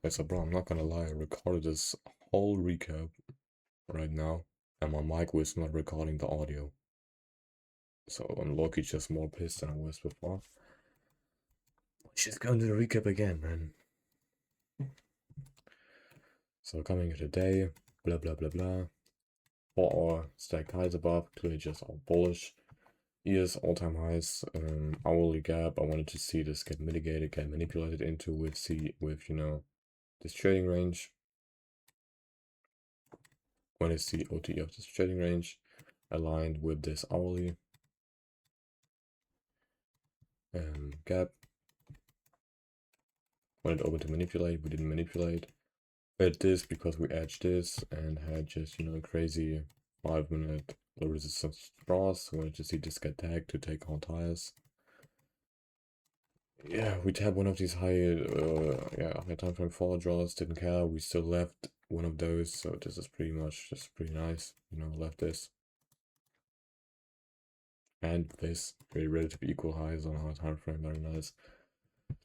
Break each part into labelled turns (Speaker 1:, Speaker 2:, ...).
Speaker 1: Wait, so bro, I'm not gonna lie, I recorded this whole recap right now, and my mic was not recording the audio. So I'm low-key just more pissed than I was before. Let's just go into the recap again, man. So coming here today, blah blah blah blah. 4-hour stacked highs above, clearly just all bullish. ES all-time highs, hourly gap. I wanted to see this get mitigated, get manipulated into with this trading range. When is the OT of this trading range aligned with this hourly gap? When it opened to manipulate, we didn't manipulate. Had this because we edged this and had just crazy 5-minute low resistance draws. Wanted to see this get tagged to take on tires. Yeah, we tapped one of these high time frame follow draws. Didn't care. We still left one of those, so this is pretty much just pretty nice. Left this and this very relatively equal highs on our time frame. Very nice.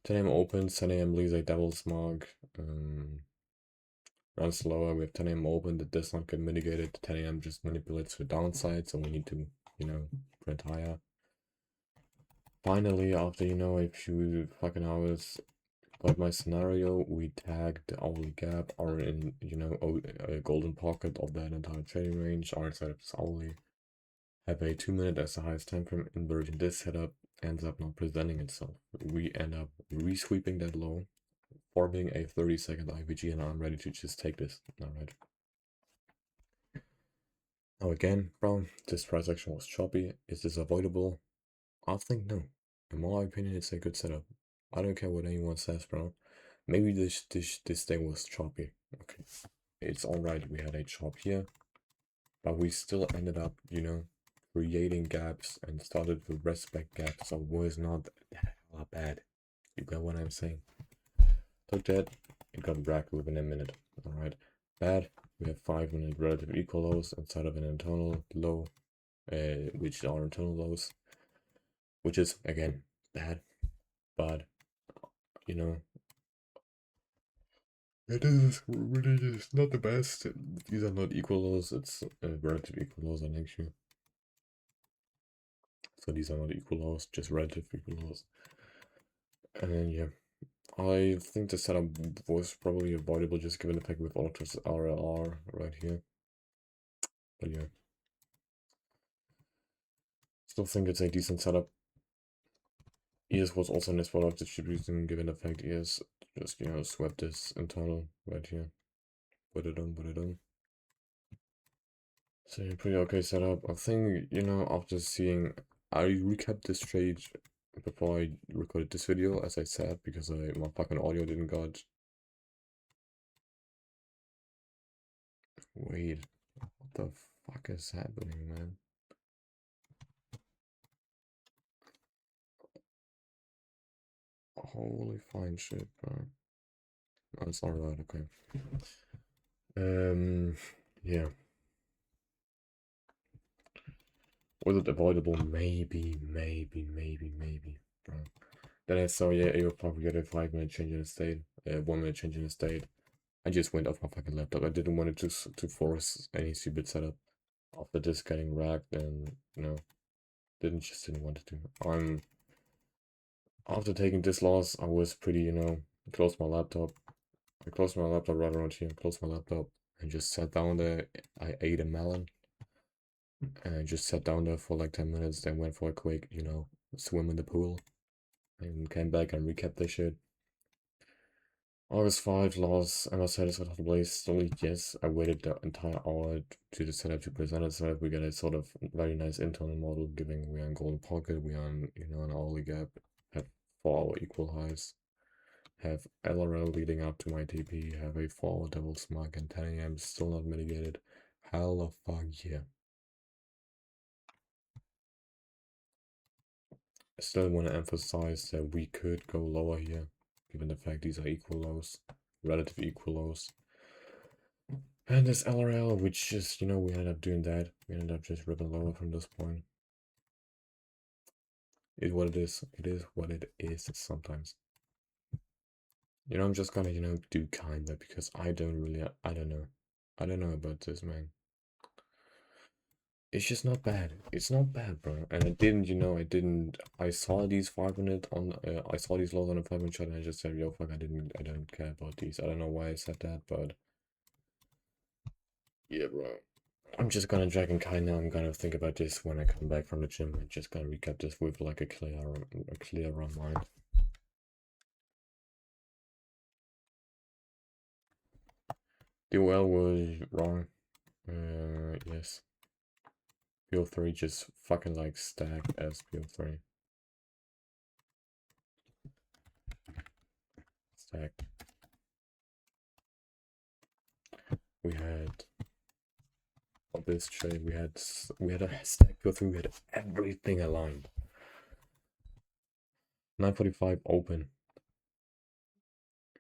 Speaker 1: 10 a.m. opens. 10 a.m. leaves a devil's mark. Runs slower. We have 10 a.m. open that does not get mitigated. 10 a.m. just manipulates to the downside, so we need to print higher. Finally, after a few fucking hours, got my scenario. We tagged the hourly gap, are in a golden pocket of that entire trading range. Our setup is hourly. Have a 2-minute as the highest time frame inversion. This setup ends up not presenting itself. We end up resweeping that low, forming a 30-second IVG, and I'm ready to just take this. Alright. Now again, bro, this price action was choppy. Is this avoidable? I think no. In my opinion, it's a good setup. I don't care what anyone says, bro. Maybe this day was choppy. Okay, it's alright. We had a chop here, but we still ended up, creating gaps and started with respect gaps. So it was not that bad. You got what I'm saying? Took that. It got wrecked within a minute. Alright, bad. We have 5-minute relative equal lows inside of an internal low, which are internal lows, which is again bad, but it is really just not the best. These are not equal lows. It's relative equal lows on Nq. So these are not equal lows, just relative equal lows. And yeah, I think the setup was probably avoidable just given the fact with Ultra's RLR right here. But yeah, still think it's a decent setup. ES was also in this spot of distribution given the fact ES just swept this internal right here. Put it on. So yeah, pretty okay setup. I think after seeing, I recapped this trade before I recorded this video, as I said, because my fucking audio didn't got. Wait, what the fuck is happening, man? Holy fine shit, bro. Oh, it's not right, okay. Yeah. Was it avoidable? Maybe, bro. Then I saw, yeah, you probably get a 5-minute change in the state, 1-minute change in the state. I just went off my fucking laptop. I didn't want it to force any stupid setup after this getting wrecked, and didn't want to. After taking this loss, I was pretty, closed my laptop. I closed my laptop right around here, closed my laptop, and just sat down there. I ate a melon, and I just sat down there for like 10 minutes, then went for a quick, swim in the pool, and came back and recapped the shit. August 5 loss. Am I satisfied with the blaze? Still, yes. I waited the entire hour to the setup to present itself. We get a sort of very nice internal model, giving we are in golden pocket, we are on, an hourly gap, have 4-hour equal highs, have LRL leading up to my TP, have a 4-hour devil's mark, and 10 a.m. still not mitigated. Hell of fuck yeah. I still want to emphasize that we could go lower here, given the fact these are equal lows, relative equal lows. And this LRL, which just, we ended up doing that. We ended up just ripping lower from this point. It is what it is. It is what it is sometimes. You know, I'm just gonna, you know, do kinda because I don't really, I don't know. I don't know about this, man. It's just not bad. It's not bad, bro. And I didn't, you know, I saw these 500 on, I saw these lows on a 500 chart and I just said, yo, fuck, I don't care about these. I don't know why I said that, but yeah, bro. I'm just gonna drag and kind now. I'm gonna think about this when I come back from the gym. I'm just gonna recap this with like a clearer mind. The well was wrong. Yes. PO3 just fucking like stack as PO3. Stack. We had this trade. We had a stack PO3. We had everything aligned. 9:45 open.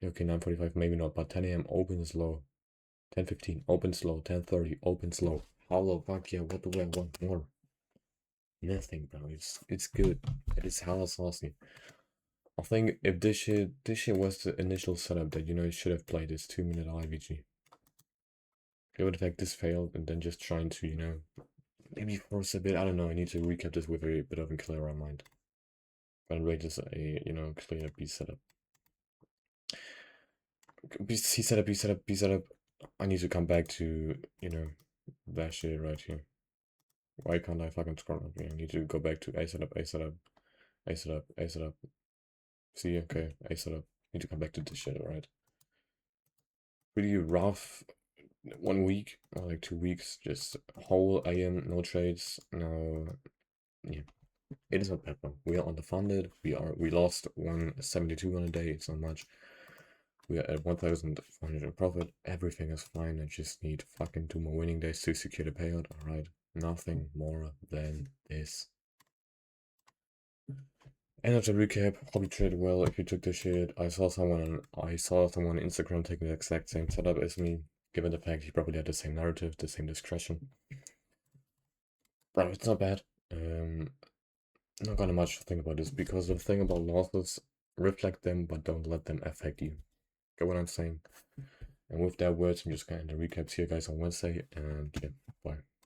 Speaker 1: Okay, 9:45 maybe not, but 10 a.m. open is low. 10:15 open slow. 10:30 open slow. How the fuck yeah? What do I want more? Nothing, bro. It's good. It is hella saucy. I think if this shit was the initial setup that you know you should have played this 2-minute IVG. It would have like this failed and then just trying to, you know, maybe force a bit. I don't know. I need to recap this with a bit of a clearer mind. And rate this a, you know, clear B setup. C setup, B setup, B setup. I need to come back to, you know, that shit right here. Why can't I fucking scroll up here? I need to go back to A setup, A setup, A setup, A setup. See, okay, A setup. Need to come back to this shit, right? Pretty rough 1 week or like 2 weeks, just whole AM, no trades, no, yeah. It is not bad, bro. We are underfunded. We lost 172 on a day. It's not much. We are at 1,400 profit. Everything is fine. I just need fucking 2 more winning days to secure the payout. Alright. Nothing more than this. End of the recap. Hope you traded well. If you took this shit, I saw someone on Instagram taking the exact same setup as me. Given the fact he probably had the same narrative, the same discretion. Bro, it's not bad. Not gonna much think about this because the thing about losses, reflect them but don't let them affect you. Get what I'm saying? And with that words, I'm just gonna end the recaps here, guys, on Wednesday, and yeah, bye.